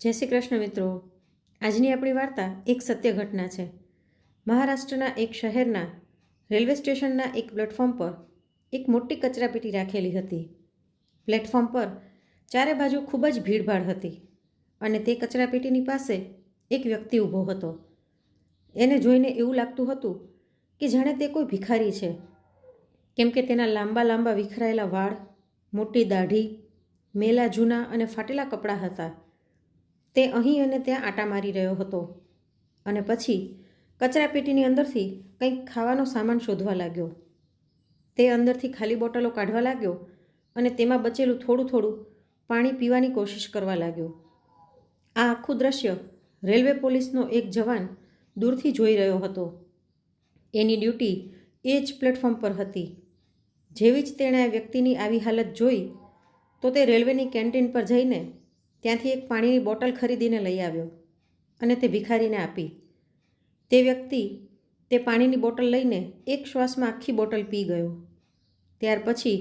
જય શ્રી કૃષ્ણ મિત્રો. આજની આપણી વાર્તા એક સત્ય ઘટના છે. મહારાષ્ટ્રના એક શહેરના રેલવે સ્ટેશનના એક પ્લેટફોર્મ પર એક મોટી કચરાપેટી રાખેલી હતી. પ્લેટફોર્મ પર ચારે બાજુ ખૂબ જ ભીડભાડ હતી અને તે કચરાપેટીની પાસે એક વ્યક્તિ ઊભો હતો. એને જોઈને એવું લાગતું હતું કે જાણે તે કોઈ ભિખારી છે, કેમ કે તેના લાંબા લાંબા વિખરાયેલા વાળ, મોટી દાઢી, મેલા જૂના અને ફાટેલા કપડાં હતા. તે અહીં અને ત્યાં આંટા મારી રહ્યો હતો અને પછી કચરાપેટીની અંદરથી કંઈક ખાવાનો સામાન શોધવા લાગ્યો. તે અંદરથી ખાલી બોટલો કાઢવા લાગ્યો અને તેમાં બચેલું થોડું થોડું પાણી પીવાની કોશિશ કરવા લાગ્યો. આ આખું દ્રશ્ય રેલવે પોલીસનો એક જવાન દૂરથી જોઈ રહ્યો હતો. એની ડ્યુટી એ જ પ્લેટફોર્મ પર હતી. જેવી જ તેણે આ વ્યક્તિની આવી હાલત જોઈ તો તે રેલવેની કેન્ટીન પર જઈને ત્યાંથી એક પાણીની બોટલ ખરીદીને લઈ આવ્યો અને તે ભિખારીને આપી. તે વ્યક્તિ તે પાણીની બોટલ લઈને એક શ્વાસમાં આખી બોટલ પી ગયો. ત્યાર પછી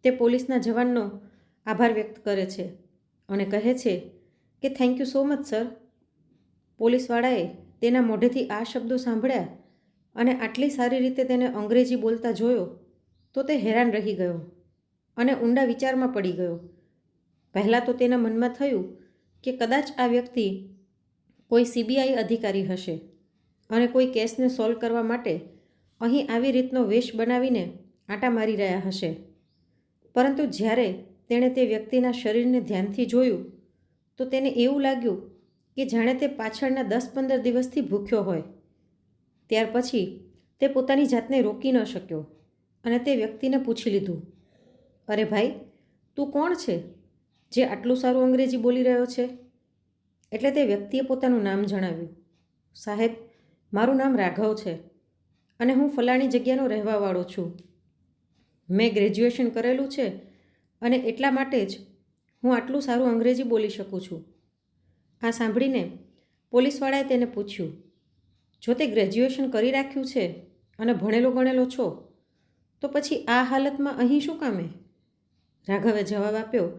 તે પોલીસના જવાનનો આભાર વ્યક્ત કરે છે અને કહે છે કે thank you so much sir. પોલીસવાળાએ તેના મોઢેથી આ શબ્દો સાંભળ્યા અને આટલી સારી રીતે તેને અંગ્રેજી બોલતા જોયો તો તે હેરાન રહી ગયો અને ઊંડા વિચારમાં પડી ગયો. પહેલાં તો તેના મનમાં થયું કે કદાચ આ વ્યક્તિ કોઈ CBI અધિકારી હશે અને કોઈ કેસને સોલ્વ કરવા માટે અહીં આવી રીતનો વેશ બનાવીને આંટા મારી રહ્યા હશે. પરંતુ જ્યારે તેણે તે વ્યક્તિના શરીરને ધ્યાનથી જોયું તો તેને એવું લાગ્યું કે જાણે તે પાછળના 10-15 દિવસથી ભૂખ્યો હોય. ત્યાર પછી તે પોતાની જાતને રોકી ન શક્યો અને તે વ્યક્તિને પૂછી લીધું, અરે ભાઈ, તું કોણ છે જે આટલું સારું અંગ્રેજી બોલી રહ્યો છે? એટલે તે વ્યક્તિએ પોતાનું નામ જણાવ્યું. સાહેબ, મારું નામ રાઘવ છે અને હું ફલાણી જગ્યાનો રહેવાવાળો છું. મેં ગ્રેજ્યુએશન કરેલું છે અને એટલા માટે જ હું આટલું સારું અંગ્રેજી બોલી શકું છું. આ સાંભળીને પોલીસવાળાએ તેને પૂછ્યું, જો તે ગ્રેજ્યુએશન કરી રાખ્યું છે અને ભણેલો ગણેલો છો તો પછી આ હાલતમાં અહીં શું કામે? રાઘવે જવાબ આપ્યો,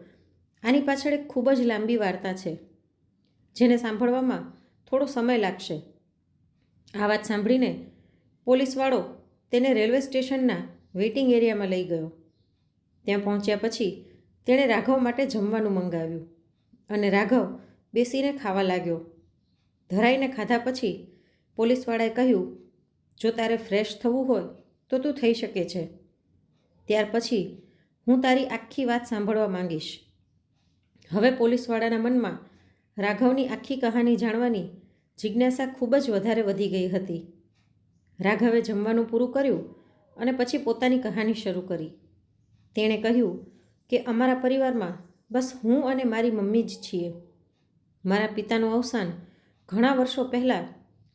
આની પાછળ એક ખૂબ જ લાંબી વાર્તા છે જેને સાંભળવામાં થોડો સમય લાગશે. આ વાત સાંભળીને પોલીસવાળો તેને રેલવે સ્ટેશનના વેઇટિંગ એરિયામાં લઈ ગયો. ત્યાં પહોંચ્યા પછી તેણે રાઘવ માટે જમવાનું મંગાવ્યું અને રાઘવ બેસીને ખાવા લાગ્યો. ધરાઈને ખાધા પછી પોલીસવાળાએ કહ્યું, જો તારે ફ્રેશ થવું હોય તો તું થઈ શકે છે. ત્યાર પછી હું તારી આખી વાત સાંભળવા માંગીશ. હવે પોલીસવાળાના મનમાં રાઘવની આખી કહાની જાણવાની જિજ્ઞાસા ખૂબ જ વધારે વધી ગઈ હતી. રાઘવે જમવાનું પૂરું કર્યું અને પછી પોતાની કહાની શરૂ કરી. તેણે કહ્યું કે અમારા પરિવારમાં બસ હું અને મારી મમ્મી જ છીએ. મારા પિતાનું અવસાન ઘણા વર્ષો પહેલાં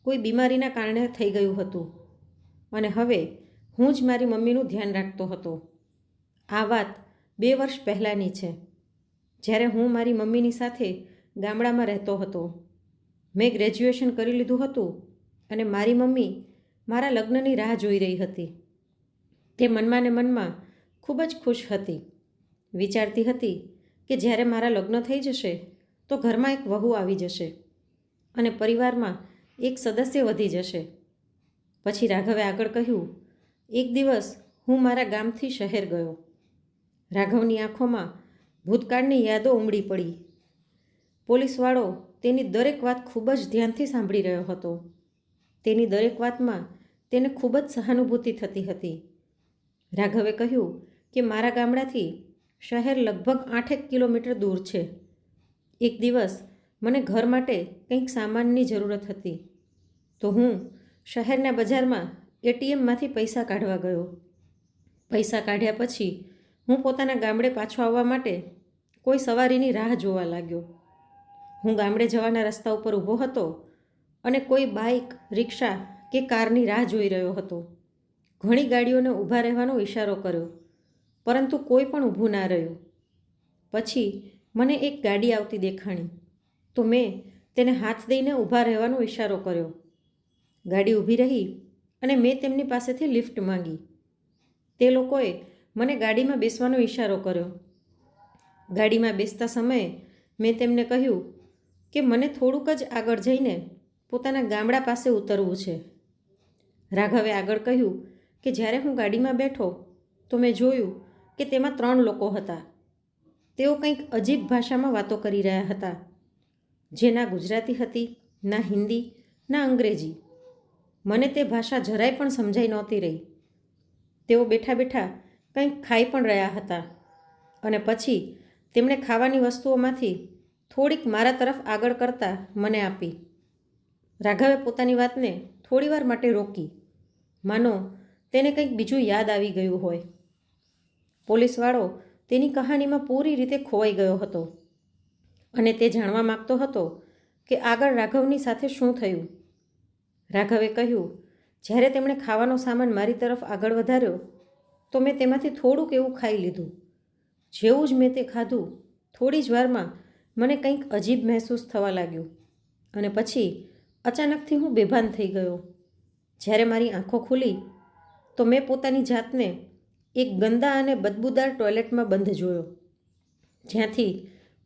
કોઈ બીમારીના કારણે થઈ ગયું હતું અને હવે હું જ મારી મમ્મીનું ધ્યાન રાખતો હતો. આ વાત 2 વર્ષ પહેલાંની છે, જ્યારે હું મારી મમ્મીની સાથે ગામડામાં રહેતો હતો. મેં ગ્રેજ્યુએશન કરી લીધું હતું અને મારી મમ્મી મારા લગ્નની રાહ જોઈ રહી હતી. તે મનમાં ને મનમાં ખૂબ જ ખુશ હતી. વિચારતી હતી કે જ્યારે મારા લગ્ન થઈ જશે તો ઘરમાં એક વહુ આવી જશે અને પરિવારમાં એક સદસ્ય વધી જશે. પછી રાઘવે આગળ કહ્યું, એક દિવસ હું મારા ગામથી શહેર ગયો. રાઘવની આંખોમાં ભૂતકાળની યાદો ઉમડી પડી. પોલીસવાળો તેની દરેક વાત ખૂબ જ ધ્યાનથી સાંભળી રહ્યો હતો. તેની દરેક વાતમાં તેને ખૂબ જ સહાનુભૂતિ થતી હતી. રાઘવે કહ્યું કે મારા ગામડાથી શહેર લગભગ 8 કિલોમીટર દૂર છે. એક દિવસ મને ઘર માટે કંઈક સામાનની જરૂરત હતી તો હું શહેરના બજારમાં ATMમાંથી પૈસા કાઢવા ગયો. પૈસા કાઢ્યા પછી હું પોતાના ગામડે પાછો આવવા માટે કોઈ સવારીની રાહ જોવા લાગ્યો. હું ગામડે જવાના રસ્તા ઉપર ઊભો હતો અને કોઈ બાઇક, રિક્ષા કે કારની રાહ જોઈ રહ્યો હતો. ઘણી ગાડીઓને ઊભા રહેવાનો ઇશારો કર્યો, પરંતુ કોઈ પણ ઊભું ના રહ્યું. પછી મને એક ગાડી આવતી દેખાણી તો મેં તેને હાથ દઈને ઊભા રહેવાનો ઇશારો કર્યો. ગાડી ઊભી રહી અને મેં તેમની પાસેથી લિફ્ટ માંગી. તે લોકોએ મને ગાડીમાં બેસવાનો ઇશારો કર્યો. ગાડીમાં બેસતા સમયે મેં તેમને કહ્યું કે મને થોડુંક જ આગળ જઈને પોતાના ગામડા પાસે ઉતરવું છે. રાઘવે આગળ કહ્યું કે જ્યારે હું ગાડીમાં બેઠો તો મેં જોયું કે તેમાં 3 લોકો હતા. તેઓ કંઈક અજીબ ભાષામાં વાતો કરી રહ્યા હતા, જે ના ગુજરાતી હતી, ના હિન્દી, ના અંગ્રેજી. મને તે ભાષા જરાય પણ સમજાઈ નહોતી રહી. તેઓ બેઠા બેઠા કંઈક ખાઈ પણ રહ્યા હતા અને પછી તેમણે ખાવાની વસ્તુઓમાંથી થોડીક મારા તરફ આગળ કરતાં મને આપી. રાઘવે પોતાની વાતને થોડીવાર માટે રોકી, માનો તેને કંઈક બીજું યાદ આવી ગયું હોય. પોલીસવાળો તેની કહાનીમાં પૂરી રીતે ખોવાઈ ગયો હતો અને તે જાણવા માગતો હતો કે આગળ રાઘવની સાથે શું થયું. રાઘવે કહ્યું, જ્યારે તેમણે ખાવાનો સામાન મારી તરફ આગળ વધાર્યો તો મેં તેમાંથી થોડુંક એવું ખાઈ લીધું. જેવું જ મેં તે ખાધું, થોડી જ વારમાં મને કંઈક અજીબ મહેસૂસ થવા લાગ્યું અને પછી અચાનકથી હું બેભાન થઈ ગયો. જ્યારે મારી આંખો ખુલી તો મેં પોતાની જાતને એક ગંદા અને બદબૂદાર ટોયલેટમાં બંધ જોયો, જ્યાંથી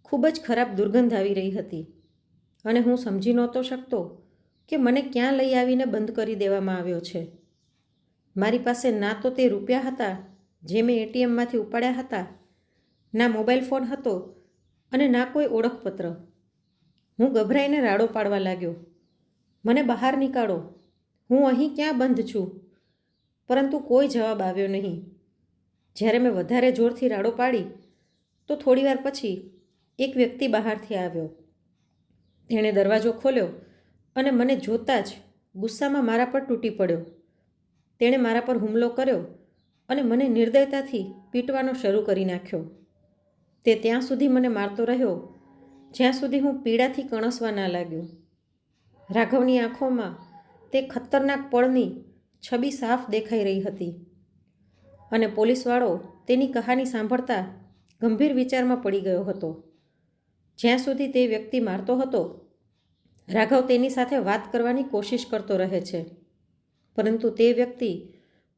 ખૂબ જ ખરાબ દુર્ગંધ આવી રહી હતી અને હું સમજી નહોતો શકતો કે મને ક્યાં લઈ આવીને બંધ કરી દેવામાં આવ્યો છે. મારી પાસે ના તો તે રૂપિયા હતા જે મેં એટીએમમાંથી ઉપાડ્યા હતા, ના મોબાઈલ ફોન હતો અને ના કોઈ ઓળખપત્ર. હું ગભરાઈને રાડો પાડવા લાગ્યો, મને બહાર નીકાળો, હું અહીં ક્યાં બંધ છું? પરંતુ કોઈ જવાબ આવ્યો નહીં. જ્યારે મેં વધારે જોરથી રાડો પાડી તો થોડીવાર પછી એક વ્યક્તિ બહારથી આવ્યો. તેણે દરવાજો ખોલ્યો અને મને જોતાં જ ગુસ્સામાં મારા પર તૂટી પડ્યો. તેણે મારા પર હુમલો કર્યો અને મને નિર્દયતાથી પીટવાનો શરૂ કરી નાખ્યો. તે ત્યાં સુધી મને મારતો રહ્યો જ્યાં સુધી હું પીડાથી કણસવા ના લાગ્યો. રાઘવની આંખોમાં તે ખતરનાક પળની છબી સાફ દેખાઈ રહી હતી અને પોલીસવાળો તેની કહાની સાંભળતા ગંભીર વિચારમાં પડી ગયો હતો. જ્યાં સુધી તે વ્યક્તિ મારતો હતો, રાઘવ તેની સાથે વાત કરવાની કોશિશ કરતો રહે છે, પરંતુ તે વ્યક્તિ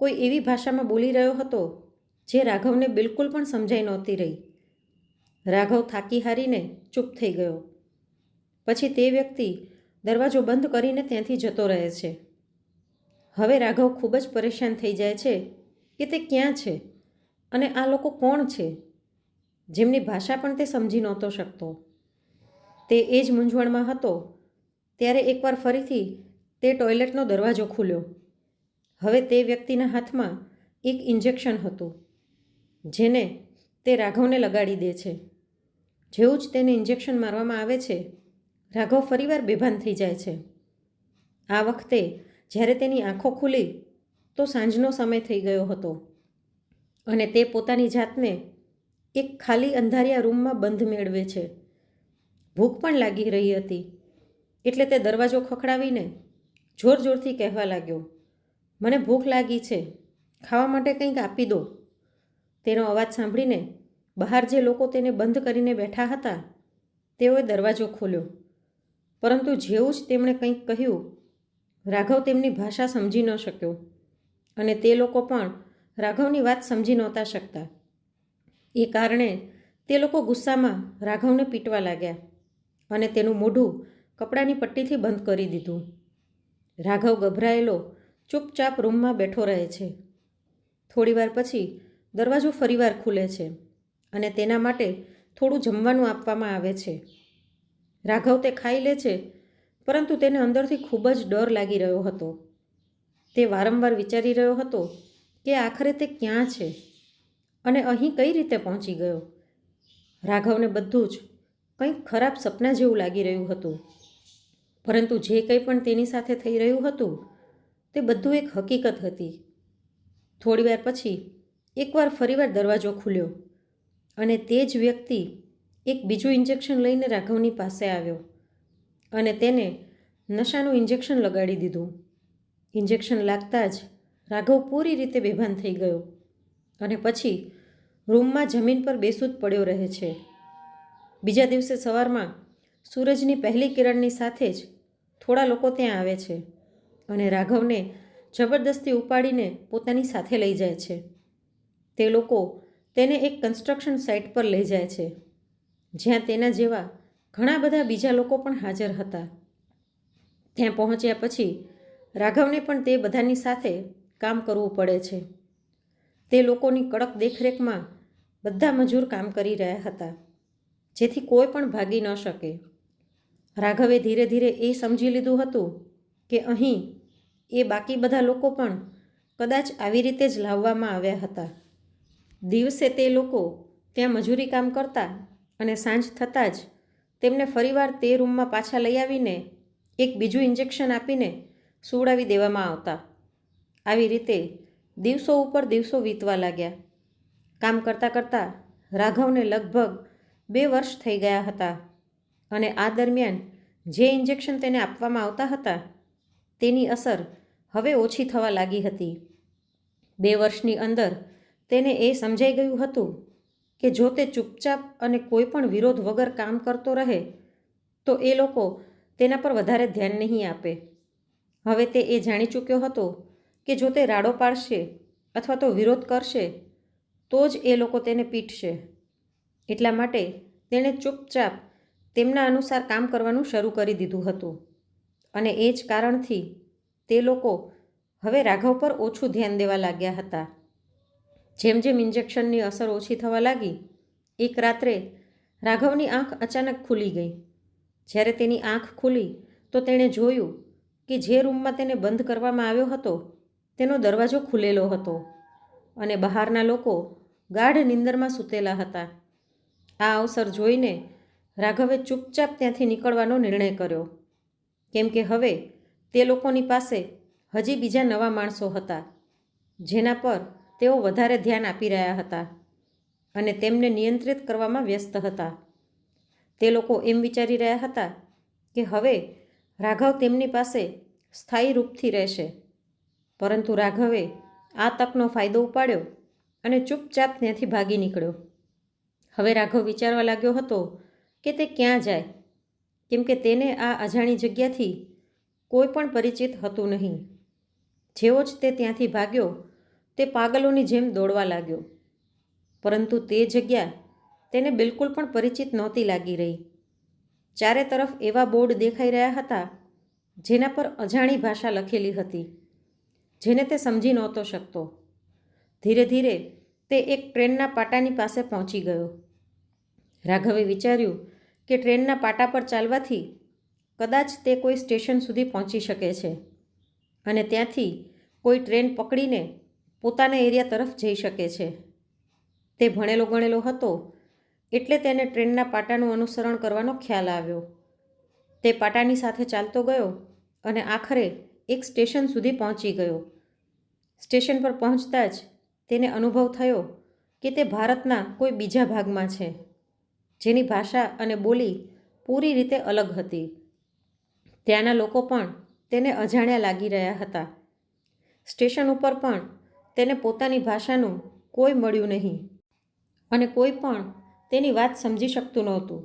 કોઈ એવી ભાષામાં બોલી રહ્યો હતો જે રાઘવને બિલકુલ પણ સમજાઈ નહોતી રહી. રાઘવ થાકી હારીને ચૂપ થઈ ગયો. પછી તે વ્યક્તિ દરવાજો બંધ કરીને ત્યાંથી જતો રહે છે. હવે રાઘવ ખૂબ જ પરેશાન થઈ જાય છે કે તે ક્યાં છે અને આ લોકો કોણ છે, જેમની ભાષા પણ તે સમજી નહોતો શકતો. તે એ જ મૂંઝવણમાં હતો ત્યારે એકવાર ફરીથી તે ટોયલેટનો દરવાજો ખુલ્યો. હવે તે વ્યક્તિના હાથમાં એક ઇન્જેક્શન હતું, જેને તે રાઘવને લગાડી દે છે. જેવું જ તેને ઇન્જેક્શન મારવામાં આવે છે, રાઘવ ફરીવાર બેભાન થઈ જાય છે. આ વખતે જ્યારે તેની આંખો ખુલી તો સાંજનો સમય થઈ ગયો હતો અને તે પોતાની જાતને એક ખાલી અંધારિયા રૂમમાં બંધ મેળવે છે. ભૂખ પણ લાગી રહી હતી એટલે તે દરવાજો ખખડાવીને જોર જોરથી કહેવા લાગ્યો, મને ભૂખ લાગી છે, ખાવા માટે કંઈક આપી દો. તેનો અવાજ સાંભળીને બહાર જે લોકો તેને બંધ કરીને બેઠા હતા તેઓએ દરવાજો ખોલ્યો, પરંતુ જેવું જ તેમણે કંઈક કહ્યું, રાઘવ તેમની ભાષા સમજી ન શક્યો અને તે લોકો પણ રાઘવની વાત સમજી નહોતા શકતા. એ કારણે તે લોકો ગુસ્સામાં રાઘવને પીટવા લાગ્યા અને તેનું મોઢું કપડાની પટ્ટીથી બંધ કરી દીધું. રાઘવ ગભરાયેલો ચૂપચાપ રૂમમાં બેઠો રહે છે. થોડીવાર પછી દરવાજો ફરીવાર ખુલે છે અને તેના માટે થોડું જમવાનું આપવામાં આવે છે. રાઘવ તે ખાઈ લે છે, પરંતુ તેને અંદરથી ખૂબ જ ડર લાગી રહ્યો હતો. તે વારંવાર વિચારી રહ્યો હતો કે આખરે તે ક્યાં છે અને અહીં કઈ રીતે પહોંચી ગયો. રાઘવને બધું જ કંઈક ખરાબ સપના જેવું લાગી રહ્યું હતું, પરંતુ જે કંઈ પણ તેની સાથે થઈ રહ્યું હતું તે બધું એક હકીકત હતી. થોડીવાર પછી એકવાર ફરીવાર દરવાજો ખુલ્યો અને તે જ વ્યક્તિ એક બીજું ઇન્જેક્શન લઈને રાઘવની પાસે આવ્યો અને તેને નશાનું ઇન્જેક્શન લગાડી દીધું. ઇન્જેક્શન લાગતા જ રાઘવ પૂરી રીતે બેભાન થઈ ગયો અને પછી રૂમમાં જમીન પર બેસૂદ પડ્યો રહે છે. બીજા દિવસે સવારમાં સૂરજની પહેલી કિરણની સાથે જ થોડા લોકો ત્યાં આવે છે અને રાઘવને જબરદસ્તી ઉપાડીને પોતાની સાથે લઈ જાય છે. તે લોકો તેને એક કન્સ્ટ્રક્શન સાઇટ પર લઈ જાય છે, જ્યાં તેના જેવા ઘણા બધા બીજા લોકો પણ હાજર હતા. ત્યાં પહોંચ્યા પછી રાઘવને પણ તે બધાની સાથે કામ કરવું પડે છે. તે લોકોની કડક દેખરેખમાં બધા મજૂર કામ કરી રહ્યા હતા, જેથી કોઈ પણ ભાગી ન શકે. રાઘવે ધીરે ધીરે એ સમજી લીધું હતું કે અહીં એ બાકી બધા લોકો પણ કદાચ આવી રીતે જ લાવવામાં આવ્યા હતા. દિવસે તે લોકો ત્યાં મજૂરી કામ કરતા અને સાંજ થતાં જ તેમને ફરીવાર તે રૂમમાં પાછા લઈ આવીને એક બીજું ઇન્જેક્શન આપીને સુવડાવી દેવામાં આવતા. આવી રીતે દિવસો ઉપર દિવસો વીતવા લાગ્યા. કામ કરતાં કરતાં રાઘવને લગભગ 2 વર્ષ થઈ ગયા હતા અને આ દરમિયાન જે ઇન્જેક્શન તેને આપવામાં આવતા હતા તેની અસર હવે ઓછી થવા લાગી હતી. 2 વર્ષની અંદર તેને એ સમજાઈ ગયું હતું કે જો તે ચૂપચાપ અને કોઈ પણ વિરોધ વગર કામ કરતો રહે તો એ લોકો તેના પર વધારે ધ્યાન નહીં આપે. હવે તે એ જાણી ચૂક્યો હતો કે જો તે રાડો પાડશે અથવા તો વિરોધ કરશે તો જ એ લોકો તેને પીટશે. એટલા માટે તેણે ચૂપચાપ તેમના અનુસાર કામ કરવાનું શરૂ કરી દીધું હતું અને એ જ કારણથી તે લોકો હવે રાઘવ પર ઓછું ધ્યાન દેવા લાગ્યા હતા. જેમ જેમ ઇન્જેક્શનની અસર ઓછી થવા લાગી, એક રાત્રે રાઘવની આંખ અચાનક ખુલી ગઈ. જ્યારે તેની આંખ ખુલી તો તેણે જોયું કે જે રૂમમાં તેને બંધ કરવામાં આવ્યો હતો તેનો દરવાજો ખુલેલો હતો અને બહારના લોકો ગાઢ નિંદરમાં સૂતેલા હતા. આ અવસર જોઈને રાઘવે ચૂપચાપ ત્યાંથી નીકળવાનો નિર્ણય કર્યો, કેમ કે હવે તે લોકોની પાસે હજી બીજા નવા માણસો હતા જેના પર તેઓ વધારે ધ્યાન આપી રહ્યા હતા અને તેમને નિયંત્રિત કરવામાં વ્યસ્ત હતા. તે લોકો એમ વિચારી રહ્યા હતા કે હવે રાઘવ તેમની પાસે સ્થાયી રૂપથી રહેશે, પરંતુ રાઘવે આ તકનો ફાયદો ઉપાડ્યો અને ચૂપચાપ ત્યાંથી ભાગી નીકળ્યો. હવે રાઘવ વિચારવા લાગ્યો હતો કે તે ક્યાં જાય, કેમ કે તેને આ અજાણી જગ્યાથી કોઈ પણ પરિચિત હતું નહીં. જેવો જ તે ત્યાંથી ભાગ્યો તે પાગલોની જેમ દોડવા લાગ્યો, પરંતુ તે જગ્યા તેને બિલકુલ પણ પરિચિત નહોતી લાગી રહી. ચારે તરફ એવા બોર્ડ દેખાઈ રહ્યા હતા જેના પર અજાણી ભાષા લખેલી હતી, જેને તે સમજી નહોતો શકતો. ધીરે ધીરે તે એક ટ્રેનના પાટાની પાસે પહોંચી ગયો. રાઘવે વિચાર્યું કે ટ્રેનના પાટા પર ચાલવાથી કદાચ તે કોઈ સ્ટેશન સુધી પહોંચી શકે છે અને ત્યાંથી કોઈ ટ્રેન પકડીને પોતાના એરિયા તરફ જઈ શકે છે. તે ભણેલો ગણેલો હતો એટલે તેને ટ્રેનના પાટાનું અનુસરણ કરવાનો ખ્યાલ આવ્યો. તે પાટાની સાથે ચાલતો ગયો અને આખરે એક સ્ટેશન સુધી પહોંચી ગયો. સ્ટેશન પર પહોંચતા જ તેને અનુભવ થયો કે તે ભારતના કોઈ બીજા ભાગમાં છે, જેની ભાષા અને બોલી પૂરી રીતે અલગ હતી. ત્યાંના લોકો પણ તેને અજાણ્યા લાગી રહ્યા હતા. સ્ટેશન ઉપર પણ તેને પોતાની ભાષાનું કોઈ મળ્યું નહીં અને કોઈ પણ તેની વાત સમજી શકતું નહોતું.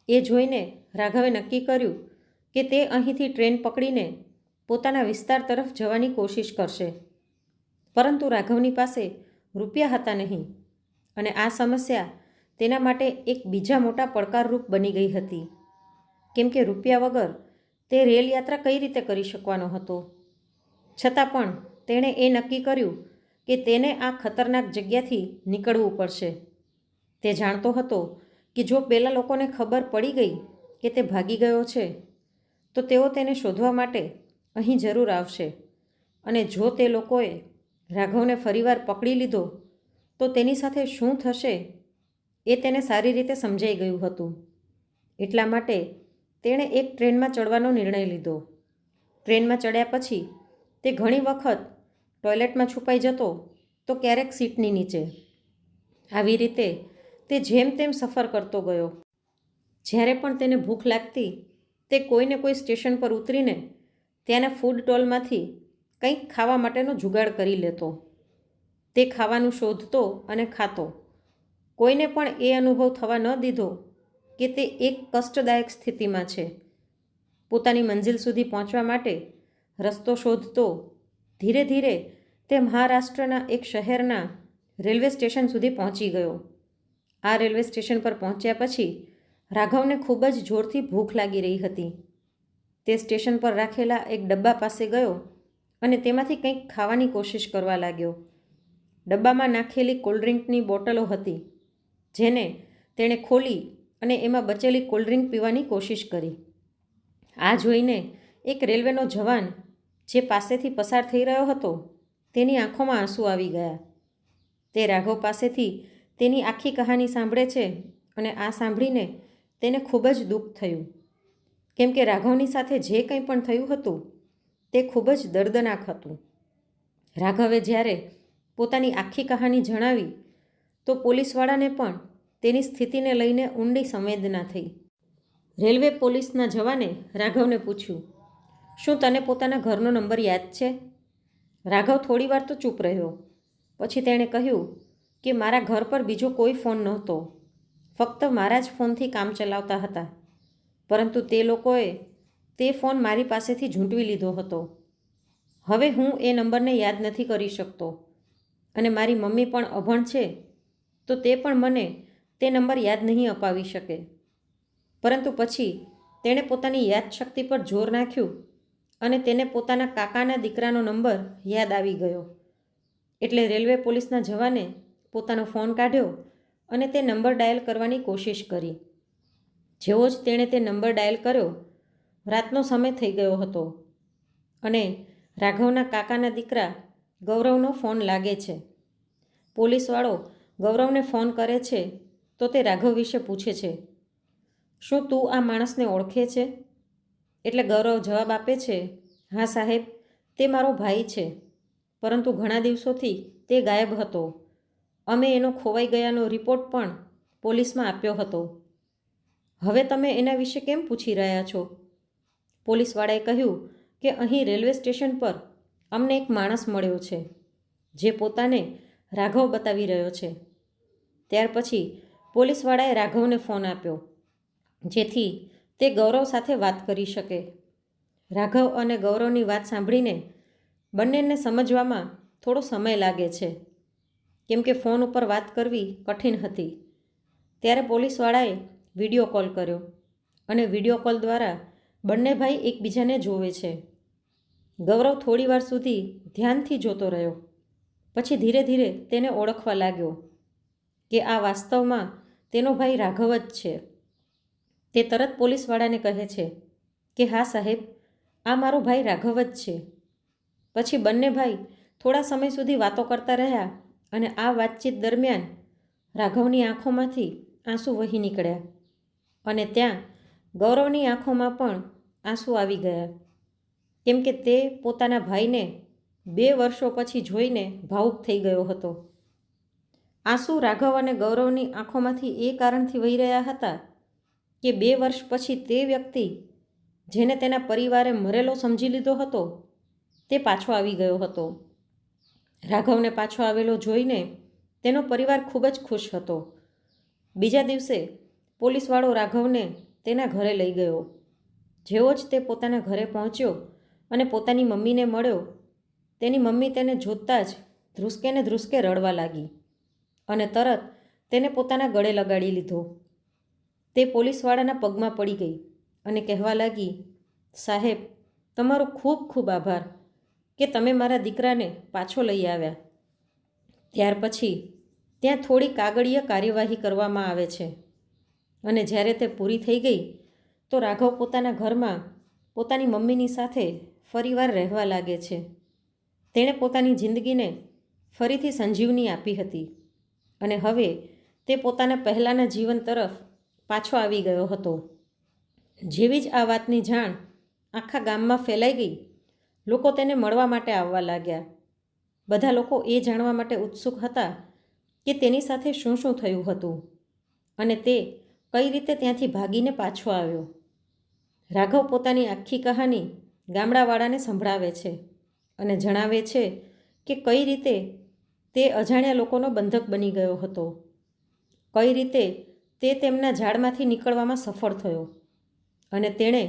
એ જોઈને રાઘવે નક્કી કર્યું કે તે અહીંથી ટ્રેન પકડીને પોતાના વિસ્તાર તરફ જવાની કોશિશ કરશે. પરંતુ રાઘવની પાસે રૂપિયા હતા નહીં અને આ સમસ્યા તેના માટે એક બીજા મોટા પડકારરૂપ બની ગઈ હતી, કેમ કે રૂપિયા વગર તે રેલ યાત્રા કઈ રીતે કરી શકવાનો હતો. છતાં પણ તેણે એ નક્કી કર્યું કે તેને આ ખતરનાક જગ્યાથી નીકળવું પડશે. તે જાણતો હતો કે જો પેલા લોકોને ખબર પડી ગઈ કે તે ભાગી ગયો છે તો તેઓ તેને શોધવા માટે અહીં જરૂર આવશે અને જો તે લોકોએ રાઘવને ફરીવાર પકડી લીધો તો તેની સાથે શું થશે એ તેને સારી રીતે સમજાઈ ગયું હતું. એટલા માટે તેણે એક ટ્રેનમાં ચડવાનો નિર્ણય લીધો. ટ્રેનમાં ચડ્યા પછી તે ઘણી વખત ટોયલેટમાં છુપાઈ જતો તો ક્યારેક સીટની નીચે. આવી રીતે તે જેમ તેમ સફર કરતો ગયો. જ્યારે પણ તેને ભૂખ લાગતી તે કોઈને કોઈ સ્ટેશન પર ઉતરીને ત્યાંના ફૂડ સ્ટોલમાંથી કંઈક ખાવા માટેનો જુગાડ કરી લેતો. તે ખાવાનું શોધતો અને ખાતો. કોઈને પણ એ અનુભવ થવા ન દીધો કે તે એક કષ્ટદાયક સ્થિતિમાં છે. પોતાની મંજિલ સુધી પહોંચવા માટે રસ્તો શોધતો ધીરે ધીરે તે મહારાષ્ટ્રના એક શહેરના રેલવે સ્ટેશન સુધી પહોંચી ગયો. આ રેલવે સ્ટેશન પર પહોંચ્યા પછી રાઘવને ખૂબ જ જોરથી ભૂખ લાગી રહી હતી. તે સ્ટેશન પર રાખેલા એક ડબ્બા પાસે ગયો અને તેમાંથી કંઈક ખાવાની કોશિશ કરવા લાગ્યો. ડબ્બામાં નાખેલી કોલ્ડ્રિંકની બોટલો હતી, જેને તેણે ખોલી અને એમાં બચેલી કોલ્ડ્રિંક પીવાની કોશિશ કરી. આ જોઈને એક રેલવેનો જવાન જે પાસેથી પસાર થઈ રહ્યો હતો, તેની આંખોમાં આંસુ આવી ગયા. તે રાઘવ પાસેથી તેની આખી કહાની સાંભળે છે અને આ સાંભળીને તેને ખૂબ જ દુઃખ થયું, કેમ કે રાઘવની સાથે જે કંઈ પણ થયું હતું તે ખૂબ જ દર્દનાક હતું. રાઘવે જ્યારે પોતાની આખી કહાની જણાવી તો પોલીસવાળાને પણ તેની સ્થિતિને લઈને ઊંડી સંવેદના થઈ. રેલવે પોલીસના જવાને રાઘવને પૂછ્યું, શું તને પોતાના ઘરનો નંબર યાદ છે? રાઘવ થોડીવાર તો ચૂપ રહ્યો. પછી તેણે કહ્યું કે મારા ઘર પર બીજો કોઈ ફોન નહોતો, ફક્ત મારા જ ફોનથી કામ ચલાવતા હતા, પરંતુ તે લોકોએ તે ફોન મારી પાસેથી ઝૂંટવી લીધો હતો. હવે હું એ નંબરને યાદ નથી કરી શકતો અને મારી મમ્મી પણ અભણ છે, તો તે પણ મને તે નંબર યાદ નહીં અપાવી શકે. પરંતુ પછી તેણે પોતાની યાદશક્તિ પર જોર નાખ્યું અને તેને પોતાના કાકાના દીકરાનો નંબર યાદ આવી ગયો. એટલે રેલવે પોલીસના જવાને પોતાનો ફોન કાઢ્યો અને તે નંબર ડાયલ કરવાની કોશિશ કરી. જેવો જ તેણે તે નંબર ડાયલ કર્યો, રાતનો સમય થઈ ગયો હતો અને રાઘવના કાકાના દીકરા ગૌરવનો ફોન લાગે છે. પોલીસવાળો ગૌરવને ફોન કરે છે તો તે રાઘવ વિશે પૂછે છે, શું તું આ માણસને ઓળખે છે? એટલે ગૌરવ જવાબ આપે છે, હા સાહેબ, તે મારો ભાઈ છે, પરંતુ ઘણા દિવસોથી તે ગાયબ હતો. અમે એનો ખોવાઈ ગયાનો રિપોર્ટ પણ પોલીસમાં આપ્યો હતો. હવે તમે એના વિશે કેમ પૂછી રહ્યા છો? પોલીસવાળાએ કહ્યું કે અહીં રેલવે સ્ટેશન પર અમને એક માણસ મળ્યો છે, જે પોતાને રાઘવ બતાવી રહ્યો છે. ત્યાર પછી પોલીસવાળાએ રાઘવને ફોન આપ્યો, જેથી તે ગૌરવ સાથે વાત કરી શકે. રાઘવ અને ગૌરવની વાત સાંભળીને બંનેને સમજવામાં થોડો સમય લાગે છે, કેમ કે ફોન ઉપર વાત કરવી કઠિન હતી. ત્યારે પોલીસવાળાએ વિડીયો કોલ કર્યો અને વિડીયો કોલ દ્વારા બંને ભાઈ એકબીજાને જોવે છે. ગૌરવ થોડીવાર સુધી ધ્યાનથી જોતો રહ્યો, પછી ધીરે ધીરે તેને ઓળખવા લાગ્યો કે આ વાસ્તવમાં તેનો ભાઈ રાઘવ જ છે. તે તરત પોલીસવાળાને કહે છે કે હા સાહેબ, આ મારો ભાઈ રાઘવ જ છે. પછી બંને ભાઈ થોડા સમય સુધી વાતો કરતા રહ્યા અને આ વાતચીત દરમિયાન રાઘવની આંખોમાંથી આંસુ વહી નીકળ્યા અને ત્યાં ગૌરવની આંખોમાં પણ આંસુ આવી ગયા, કેમ કે તે પોતાના ભાઈને 2 વર્ષો પછી જોઈને ભાવુક થઈ ગયો હતો. આંસુ રાઘવ અને ગૌરવની આંખોમાંથી એ કારણથી વહી રહ્યા હતા કે 2 વર્ષ પછી તે વ્યક્તિ જેને તેના પરિવારે મરેલો સમજી લીધો હતો, તે પાછો આવી ગયો હતો. રાઘવને પાછો આવેલો જોઈને તેનો પરિવાર ખૂબ જ ખુશ હતો. બીજા દિવસે પોલીસવાળો રાઘવને તેના ઘરે લઈ ગયો. જેવો જ તે પોતાના ઘરે પહોંચ્યો અને પોતાની મમ્મીને મળ્યો, તેની મમ્મી તેને જોતાં જ ધ્રુસકે ને ધ્રુસકે રડવા લાગી અને તરત તેને પોતાના ગળે લગાડી લીધો. તે પોલીસવાળાના પગમાં પડી ગઈ અને કહેવા લાગી, સાહેબ, તમારો ખૂબ ખૂબ આભાર કે તમે મારા દીકરાને પાછો લઈ આવ્યા. ત્યાર પછી ત્યાં થોડી કાગળીય કાર્યવાહી કરવામાં આવે છે અને જ્યારે તે પૂરી થઈ ગઈ તો રાઘવ પોતાના ઘરમાં પોતાની મમ્મીની સાથે ફરીવાર રહેવા લાગે છે. તેણે પોતાની જિંદગીને ફરીથી સંજીવની આપી હતી અને હવે તે પોતાના પહેલાંના જીવન તરફ પાછો આવી ગયો હતો. જેવી જ આ વાતની જાણ આખા ગામમાં ફેલાઈ ગઈ, લોકો તેને મળવા માટે આવવા લાગ્યા. બધા લોકો એ જાણવા માટે ઉત્સુક હતા કે તેની સાથે શું શું થયું હતું અને તે કઈ રીતે ત્યાંથી ભાગીને પાછો આવ્યો. રાઘવ પોતાની આખી કહાની ગામડાવાળાને સંભળાવે છે અને જણાવે છે કે કઈ રીતે તે અજાણ્યા લોકોનો બંધક બની ગયો હતો, કઈ રીતે તે તેમના ઝાડમાંથી નીકળવામાં સફળ થયો અને તેણે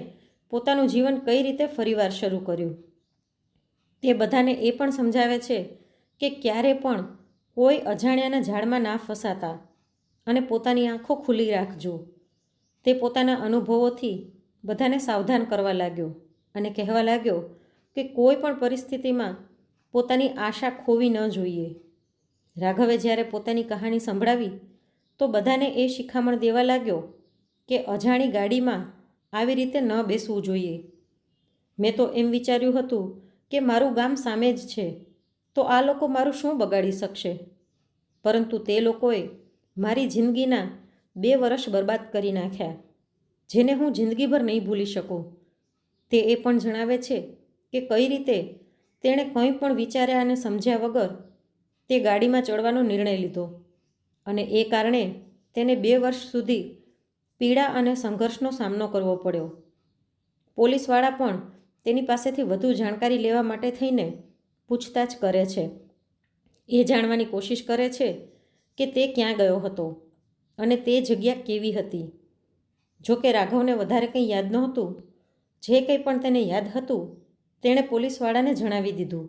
પોતાનું જીવન કઈ રીતે ફરીવાર શરૂ કર્યું. તે બધાને એ પણ સમજાવે છે કે ક્યારે પણ કોઈ અજાણ્યાના ઝાડમાં ના ફસાતા અને પોતાની આંખો ખુલ્લી રાખજો. તે પોતાના અનુભવોથી બધાને સાવધાન કરવા લાગ્યો અને કહેવા લાગ્યો કે કોઈ પણ પરિસ્થિતિમાં પોતાની આશા ખોવી ન જોઈએ. રાઘવે જ્યારે પોતાની કહાની સંભળાવી તો બધાને એ શિખામણ દેવા લાગ્યો કે અજાણી ગાડીમાં આવી રીતે ન બેસવું જોઈએ. મેં તો એમ વિચાર્યું હતું કે મારું ગામ સામે જ છે, તો આ લોકો મારું શું બગાડી શકશે, પરંતુ તે લોકોએ મારી જિંદગીના 2 વર્ષ બરબાદ કરી નાખ્યા, જેને હું જિંદગીભર નહીં ભૂલી શકું. તે એ પણ જણાવે છે કે કઈ રીતે તેણે કંઈ પણ વિચાર્યા અને સમજ્યા વગર તે ગાડીમાં ચડવાનો નિર્ણય લીધો અને એ કારણે તેને 2 વર્ષ સુધી પીડા અને સંઘર્ષનો સામનો કરવો પડ્યો. પોલીસવાળા પણ તેની પાસેથી વધુ જાણકારી લેવા માટે થઈને પૂછતાછ કરે છે. એ જાણવાની કોશિશ કરે છે કે તે ક્યાં ગયો હતો અને તે જગ્યા કેવી હતી. જો કે રાઘવને વધારે કંઈ યાદ નહોતું. જે કંઈ પણ તેને યાદ હતું તેણે પોલીસવાળાને જણાવી દીધું.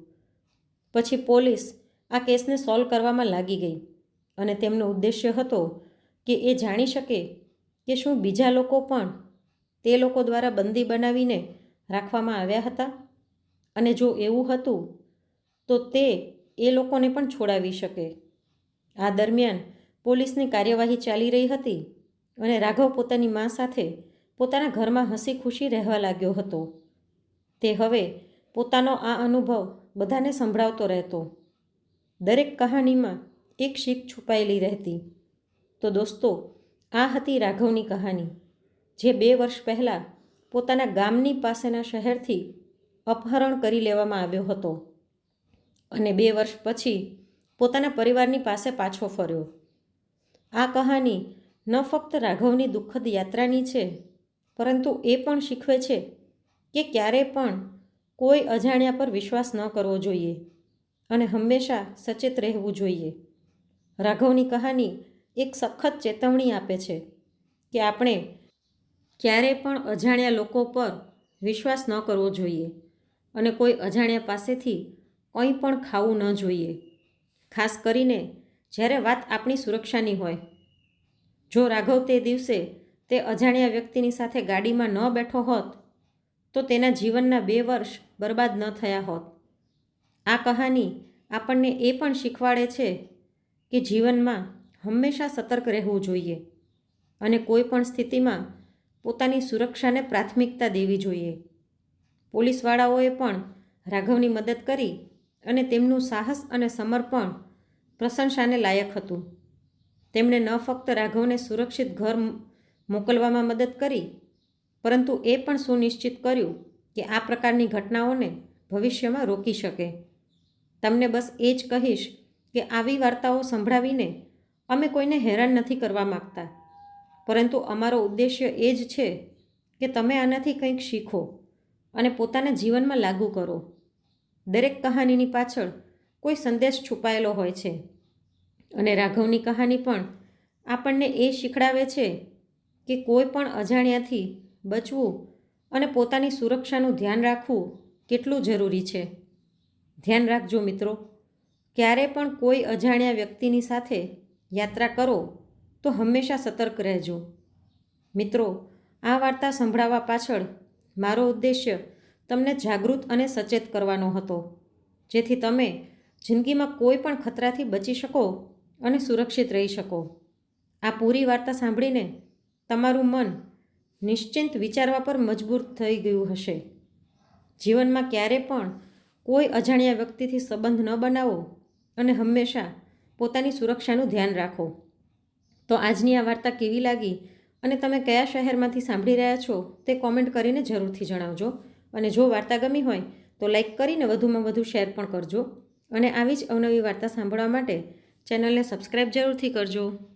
પછી પોલીસ આ કેસને સોલ્વ કરવામાં લાગી ગઈ અને તેમનો ઉદ્દેશ્ય હતો કે એ જાણી શકે કે શું બીજા લોકો પણ તે લોકો દ્વારા બંદી બનાવીને રાખવામાં આવ્યા હતા, અને જો એવું હતું તો તે એ લોકોને પણ છોડાવી શકે. આ દરમિયાન પોલીસની કાર્યવાહી ચાલી રહી હતી અને રાઘવ પોતાની મા સાથે પોતાના ઘરમાં હસી ખુશી રહેવા લાગ્યો હતો. તે હવે પોતાનો આ અનુભવ બધાને સંભળાવતો રહેતો. દરેક કહાનીમાં એક શીખ છુપાયેલી રહેતી. તો દોસ્તો, આ હતી રાઘવની કહાની, જે 2 વર્ષ પહેલાં પોતાના ગામની પાસેના શહેરથી અપહરણ કરી લેવામાં આવ્યો હતો અને 2 વર્ષ પછી પોતાના પરિવારની પાસે પાછો ફર્યો. આ કહાની ન ફક્ત રાઘવની દુઃખદ યાત્રાની છે, પરંતુ એ પણ શીખવે છે કે ક્યારે પણ કોઈ અજાણ્યા પર વિશ્વાસ ન કરવો જોઈએ અને હંમેશા સચેત રહેવું જોઈએ. રાઘવની કહાની એક સખત ચેતવણી આપે છે કે આપણે ક્યારે પણ અજાણ્યા લોકો પર વિશ્વાસ ન કરવો જોઈએ અને કોઈ અજાણ્યા પાસેથી કંઈ પણ ખાવું ન જોઈએ, ખાસ કરીને જ્યારે વાત આપણી સુરક્ષાની હોય. જો રાઘવ તે દિવસે તે અજાણ્યા વ્યક્તિની સાથે ગાડીમાં ન બેઠો હોત તો તેના જીવનના 2 વર્ષ બરબાદ ન થયા હોત. આ કહાની આપણને એ પણ શીખવાડે છે કે જીવનમાં હંમેશા સતર્ક રહેવું જોઈએ અને કોઈ પણ સ્થિતિમાં પોતાની સુરક્ષાને પ્રાથમિકતા દેવી જોઈએ. પોલીસવાળાઓએ પણ રાઘવની મદદ કરી અને તેમનું સાહસ અને સમર્પણ પ્રશંસાને લાયક હતું. તેમણે ન ફક્ત રાઘવને સુરક્ષિત ઘર મોકલવામાં મદદ કરી, પરંતુ એ પણ સુનિશ્ચિત કર્યું કે આ પ્રકારની ઘટનાઓને ભવિષ્યમાં રોકી શકે. તમને બસ એ જ કહીશ કે આવી વાર્તાઓ સંભળાવીને અમે કોઈને હેરાન નથી કરવા માગતા, પરંતુ અમારો ઉદ્દેશ્ય એ જ છે કે તમે આનાથી કંઈક શીખો અને પોતાના જીવનમાં લાગુ કરો. દરેક કહાનીની પાછળ કોઈ સંદેશ છુપાયેલો હોય છે અને રાઘવની કહાની પણ આપણને એ શીખડાવે છે કે કોઈ પણ અજાણ્યાથી બચવું અને પોતાની સુરક્ષાનું ધ્યાન રાખવું કેટલું જરૂરી છે. ધ્યાન રાખજો મિત્રો, ક્યારે પણ કોઈ અજાણ્યા વ્યક્તિની સાથે યાત્રા કરો તો હંમેશા સતર્ક રહેજો. મિત્રો, આ વાર્તા સંભળાવવા પાછળ મારો ઉદ્દેશ્ય તમને જાગૃત અને સચેત કરવાનો હતો, જેથી તમે જિંદગીમાં કોઈ પણ ખતરાથી બચી શકો અને સુરક્ષિત રહી શકો. આ પૂરી વાર્તા સાંભળીને તમારું મન નિશ્ચિંત વિચારવા પર મજબૂર થઈ ગયું હશે. જીવનમાં ક્યારે પણ કોઈ અજાણ્યા વ્યક્તિથી સંબંધ ન બનાવો અને હંમેશા પોતાની સુરક્ષાનું ધ્યાન રાખો. તો આજની આ વાર્તા કેવી લાગી અને તમે કયા શહેરમાંથી સાંભળી રહ્યા છો તે કોમેન્ટ કરીને જરૂરથી જણાવજો. અને જો વાર્તા ગમી હોય તો લાઈક કરીને વધુમાં વધુ શેર પણ કરજો અને આવી જ અવનવી વાર્તા સાંભળવા માટે ચેનલને સબસ્ક્રાઈબ જરૂરથી કરજો.